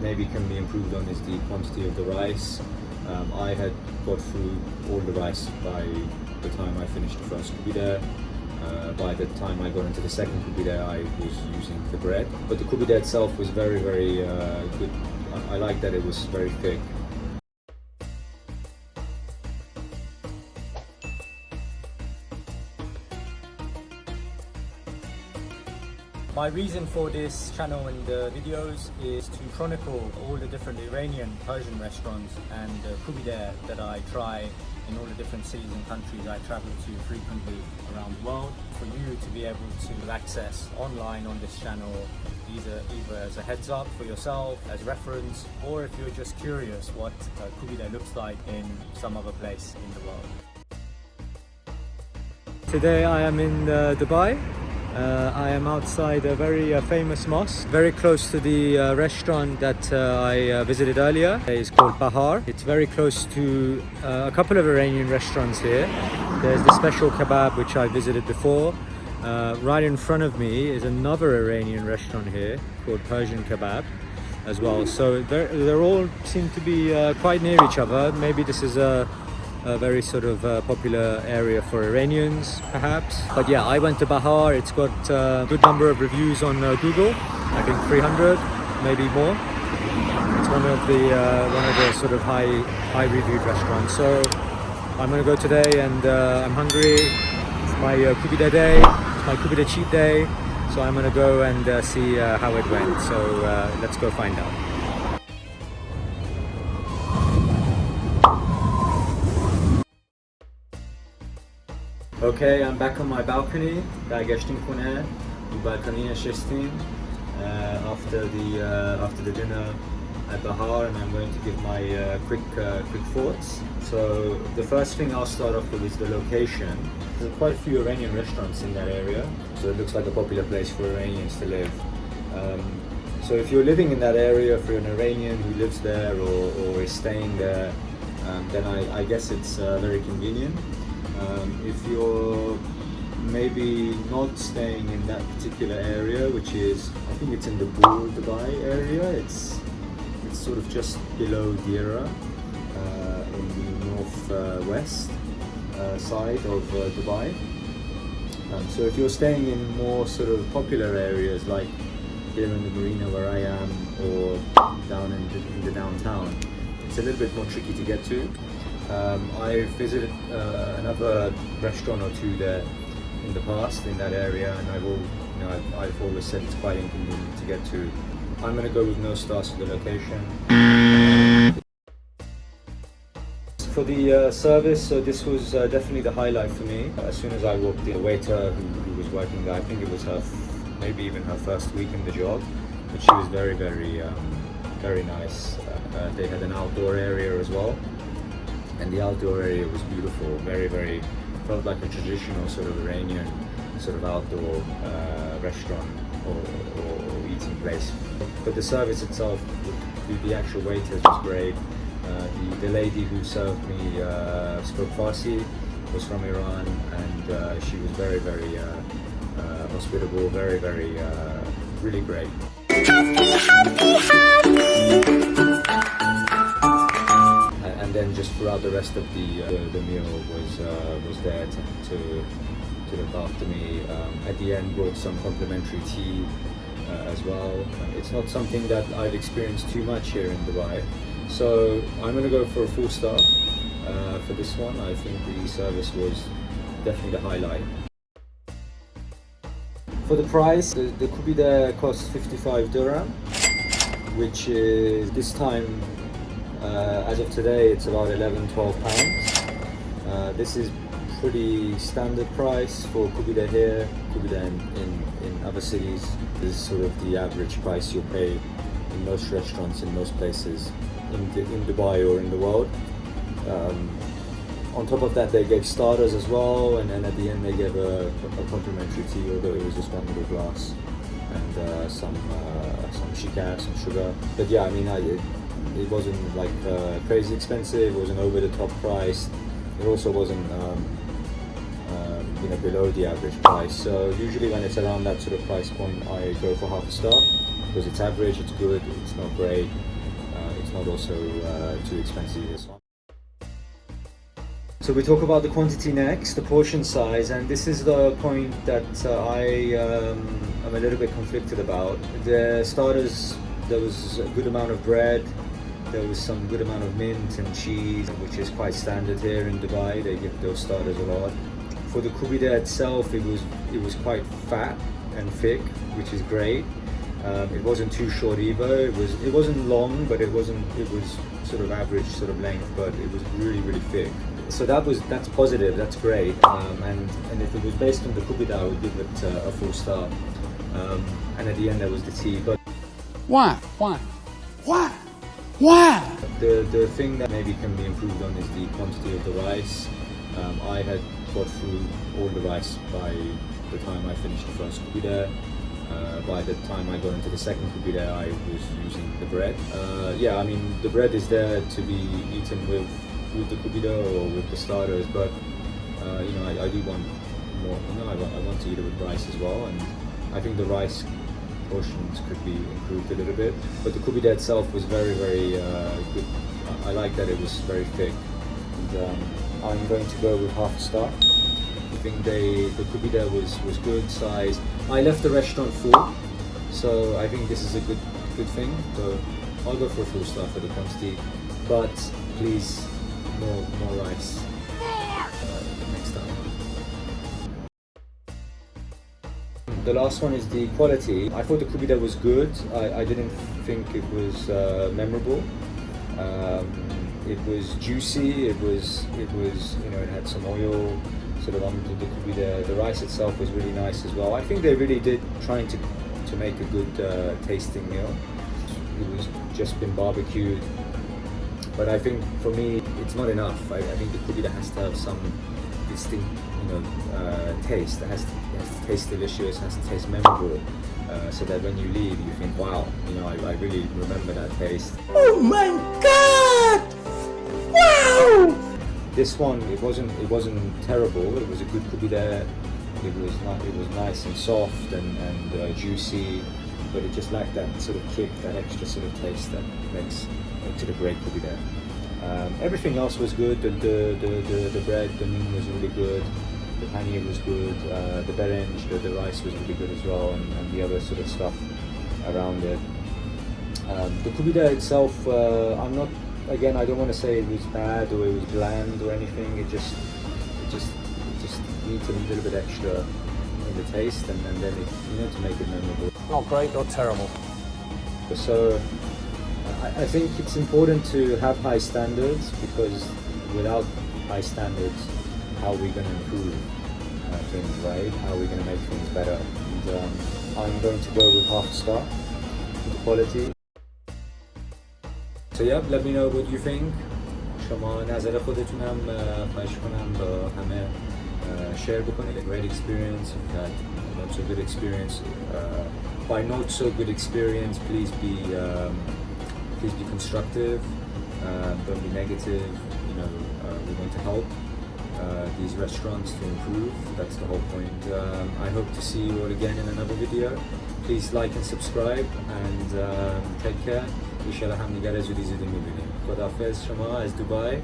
maybe can be improved on is the quantity of the rice. I had got through all the rice by the time I finished the first Koobideh. By the time I got into the second Koobideh, I was using the bread. But the Koobideh itself was very, very good. I like that it was very thick. My reason for this channel and the videos is to chronicle all the different Iranian, Persian restaurants and Koobideh that I try in all the different cities and countries I travel to frequently around the world. For you to be able to access online on this channel, either as a heads up for yourself, as reference, or if you're just curious what Koobideh looks like in some other place in the world. Today I am in Dubai. I am outside a very famous mosque, very close to the restaurant that I visited earlier. It's called Bahar. It's very close to a couple of Iranian restaurants here. There's the special kebab, which I visited before. Right in front of me is another Iranian restaurant here called Persian kebab as well. So they're all seem to be quite near each other. Maybe this is a very sort of popular area for Iranians, perhaps. But yeah, I went to Bahar. It's got a good number of reviews on Google. I think 300, maybe more. It's one of the sort of high reviewed restaurants. So I'm gonna go today, and I'm hungry. It's my Koobideh day. It's my Koobideh cheat day. So I'm gonna go and see how it went. So let's go find out. Okay, I'm back on my balcony. برگشتیم خونه. رو balcony نشستیم after the dinner at Bahar, and I'm going to give my quick thoughts. So the first thing I'll start off with is the location. There's quite a few Iranian restaurants in that area, so it looks like a popular place for Iranians to live. So if you're living in that area, if you're an Iranian who lives there or is staying there, then I guess it's very convenient. If you're maybe not staying in that particular area, which is, I think it's in the Dubai area, it's sort of just below Deira, in the northwest side of Dubai. So if you're staying in more sort of popular areas like here in the marina where I am, or down in the downtown, it's a little bit more tricky to get to. I've visited another restaurant or two there in the past in that area, and I've always said it's quite inconvenient to get to. I'm going to go with no stars for the location. For the service, so this was definitely the highlight for me. As soon as I walked in, the waiter who was working there, I think it was maybe even her first week in the job, but she was very, very nice. They had an outdoor area as well. And the outdoor area was beautiful, very, felt like a traditional sort of Iranian sort of outdoor restaurant or eating place. But the service itself, the actual waiters was great. The lady who served me spoke Farsi, was from Iran, and she was very hospitable, very, really great. And then just throughout the rest of the meal was there to look after me. At the end, brought some complimentary tea as well. It's not something that I've experienced too much here in Dubai, so I'm going to go for a full star for this one. I think the service was definitely the highlight. For the price, the Koobideh costs 55 dirham, which is this time. As of today, it's about 11-12 pounds. This is pretty standard price for Koobideh here. Koobideh in other cities is sort of the average price you'll pay in most restaurants in most places in Dubai or in the world. On top of that, they gave starters as well, and then at the end they gave a complimentary tea, although it was just one little glass, and some shikar, some sugar. But yeah, I mean, it wasn't like crazy expensive. It wasn't over the top price. It also wasn't below the average price. So usually when it's around that sort of price point, I go for half a star because it's average, it's good, it's not great, not also too expensive as well. So we talk about the quantity next, the portion size, and this is the point that I am a little bit conflicted about. The starters, there was a good amount of bread, there was some good amount of mint and cheese, which is quite standard here in Dubai. They give those starters a lot. For the Koobideh itself, it was quite fat and thick, which is great. It wasn't too short either. It wasn't long, but it was sort of average sort of length, but it was really thick. So that's positive. That's great. And if it was based on the Koobideh, I would give it a 4 star. And at the end there was the tea. But why? The thing that maybe can be improved on is the quantity of the rice. I had got through all the rice by the time I finished the first Koobideh. By the time I got into the second Koobideh, I was using the bread. Yeah, I mean, the bread is there to be eaten with the Koobideh or with the starters, but you know, I do want more. You know, I want to eat it with rice as well, and I think the rice portions could be improved a little bit. But the Koobideh itself was very good. I like that it was very thick, and I'm going to go with half a star. I think the Koobideh was good size. I left the restaurant full, so I think this is a good thing. So I'll go for a 4 star for the quantity, but please more rice next time. The last one is the quality. I thought the Koobideh was good. I didn't think it was memorable. It was juicy. It was you know, it had some oil sort of under the Koobideh. The rice itself was really nice as well. I think they really did trying to make a good tasting meal. It was just been barbecued, but I think for me it's not enough. I think the Koobideh has to have some distinct, you know, taste. It has to taste delicious, has to taste memorable, so that when you leave you think, wow, you know, I really remember that taste. Oh my God! Wow! This one, it wasn't terrible. It was a good Koobideh. It was nice and soft and juicy, but it just lacked that sort of kick, that extra sort of taste that makes it a great Koobideh. Everything else was good. The bread, the meat was really good. The paneer was good. The berenj, the rice was really good as well, and the other sort of stuff around it. The Koobideh itself, I don't want to say it was bad or it was bland or anything. It just needs a little bit extra in the taste, and then it, you know, to make it memorable. Not great, not terrible. So I think it's important to have high standards, because without high standards, how are we going to improve things, right? How are we going to make things better? And I'm going to go with half a star for the quality. So yeah, let me know what you think. شما نظر خودتونم خواهش کنم با همه share بکنید. A great experience. You've had not so good experience. By not so good experience, please be constructive. Don't be negative. You know, we want to help these restaurants to improve. That's the whole point. I hope to see you all again in another video. Please like and subscribe, and take care. ایشالا همدیگر زودی میبینیم. خداحافظ شما از دبی.